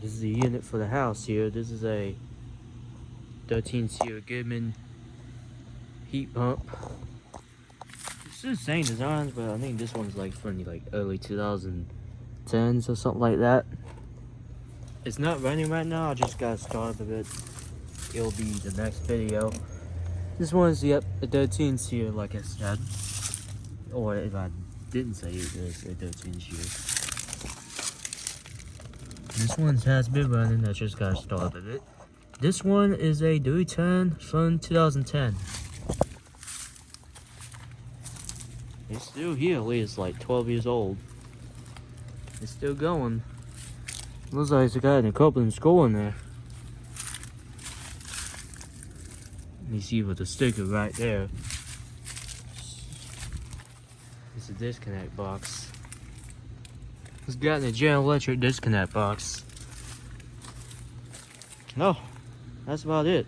This is the unit for the house here. This is a 13 series Goodman heat pump. It's the same designs, but I think this one's like from the early 2010s or something like that. It's not running right now. I just got started with it. It'll be the next video. This one's the 13 series, like I said. Or if I didn't say it was a 13 series. This one has been running. I just got started with it. This one is a 310 from 2010. It's still here. It's like 12 years old. It's still going. Looks like it's got a couple in school in there. You see with the sticker right there. It's a disconnect box. It's got a General Electric disconnect box. No, that's about it.